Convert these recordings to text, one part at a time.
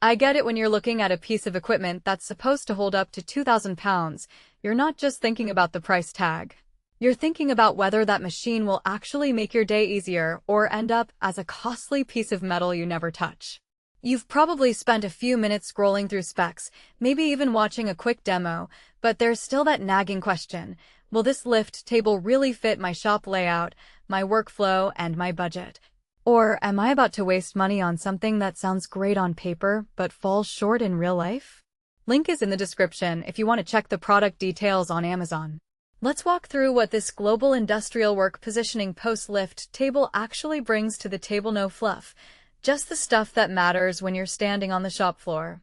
I get it when you're looking at a piece of equipment that's supposed to hold up to 2,000 pounds. You're not just thinking about the price tag. You're thinking about whether that machine will actually make your day easier or end up as a costly piece of metal you never touch. You've probably spent a few minutes scrolling through specs, maybe even watching a quick demo, but there's still that nagging question: will this lift table really fit my shop layout, my workflow, and my budget? Or am I about to waste money on something that sounds great on paper but falls short in real life? Link is in the description if you want to check the product details on Amazon. Let's walk through what this global industrial work positioning post lift table actually brings to the table. No fluff, just the stuff that matters when you're standing on the shop floor.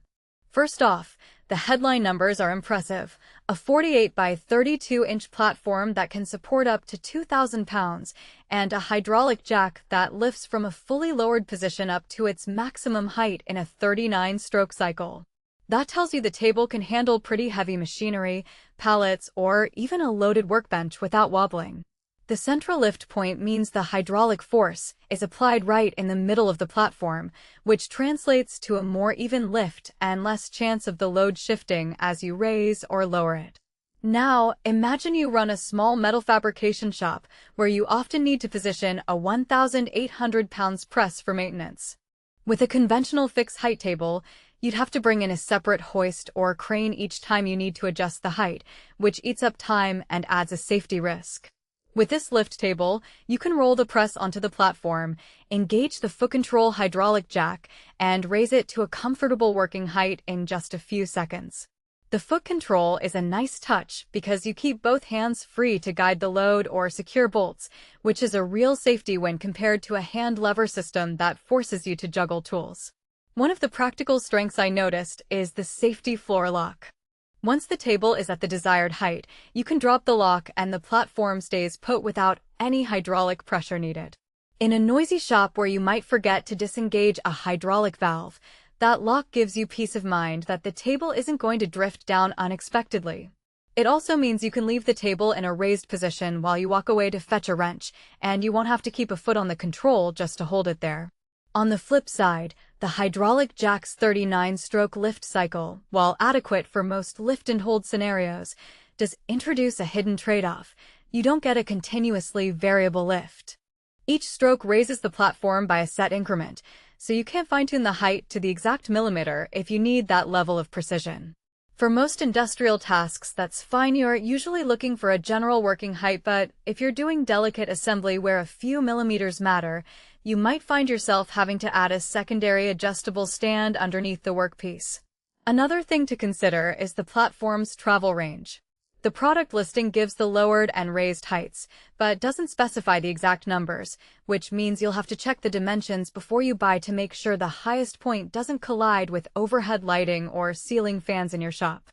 First off, the headline numbers are impressive. A 48 by 32-inch platform that can support up to 2,000 pounds, and a hydraulic jack that lifts from a fully lowered position up to its maximum height in a 39-stroke cycle. That tells you the table can handle pretty heavy machinery, pallets, or even a loaded workbench without wobbling. The central lift point means the hydraulic force is applied right in the middle of the platform, which translates to a more even lift and less chance of the load shifting as you raise or lower it. Now, imagine you run a small metal fabrication shop where you often need to position a 1,800 pounds press for maintenance. With a conventional fixed height table, you'd have to bring in a separate hoist or crane each time you need to adjust the height, which eats up time and adds a safety risk. With this lift table, you can roll the press onto the platform, engage the foot control hydraulic jack, and raise it to a comfortable working height in just a few seconds. The foot control is a nice touch because you keep both hands free to guide the load or secure bolts, which is a real safety when compared to a hand lever system that forces you to juggle tools. One of the practical strengths I noticed is the safety floor lock. Once the table is at the desired height, you can drop the lock and the platform stays put without any hydraulic pressure needed. In a noisy shop where you might forget to disengage a hydraulic valve, that lock gives you peace of mind that the table isn't going to drift down unexpectedly. It also means you can leave the table in a raised position while you walk away to fetch a wrench, and you won't have to keep a foot on the control just to hold it there. On the flip side, the hydraulic jack's 39-stroke lift cycle, while adequate for most lift-and-hold scenarios, does introduce a hidden trade-off. You don't get a continuously variable lift. Each stroke raises the platform by a set increment, so you can't fine-tune the height to the exact millimeter if you need that level of precision. For most industrial tasks, that's fine. You're usually looking for a general working height, but if you're doing delicate assembly where a few millimeters matter, you might find yourself having to add a secondary adjustable stand underneath the workpiece. Another thing to consider is the platform's travel range. The product listing gives the lowered and raised heights, but doesn't specify the exact numbers, which means you'll have to check the dimensions before you buy to make sure the highest point doesn't collide with overhead lighting or ceiling fans in your shop.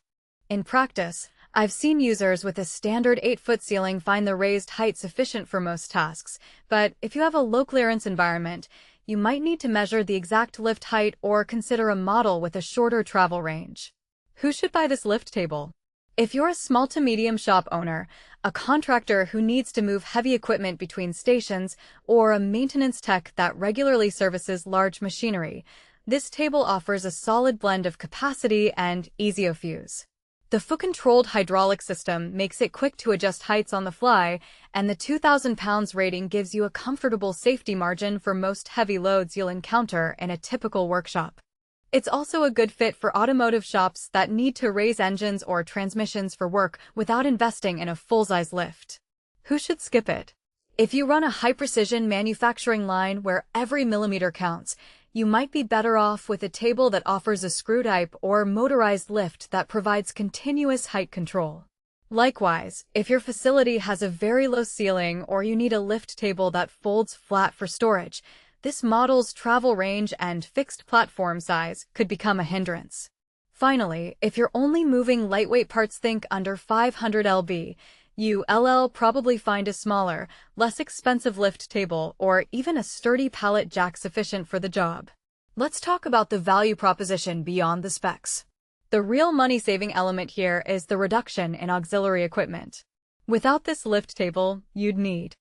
In practice, I've seen users with a standard 8-foot ceiling find the raised height sufficient for most tasks, but if you have a low-clearance environment, you might need to measure the exact lift height or consider a model with a shorter travel range. Who should buy this lift table? If you're a small to medium shop owner, a contractor who needs to move heavy equipment between stations, or a maintenance tech that regularly services large machinery, this table offers a solid blend of capacity and ease of use. The foot-controlled hydraulic system makes it quick to adjust heights on the fly, and the 2,000 pounds rating gives you a comfortable safety margin for most heavy loads you'll encounter in a typical workshop. It's also a good fit for automotive shops that need to raise engines or transmissions for work without investing in a full-size lift. Who should skip it? If you run a high-precision manufacturing line where every millimeter counts, you might be better off with a table that offers a screw-type or motorized lift that provides continuous height control. Likewise, if your facility has a very low ceiling or you need a lift table that folds flat for storage, this model's travel range and fixed platform size could become a hindrance. Finally, if you're only moving lightweight parts, think under 500 lb, you'll probably find a smaller, less expensive lift table or even a sturdy pallet jack sufficient for the job. Let's talk about the value proposition beyond the specs. The real money-saving element here is the reduction in auxiliary equipment. Without this lift table, you'd need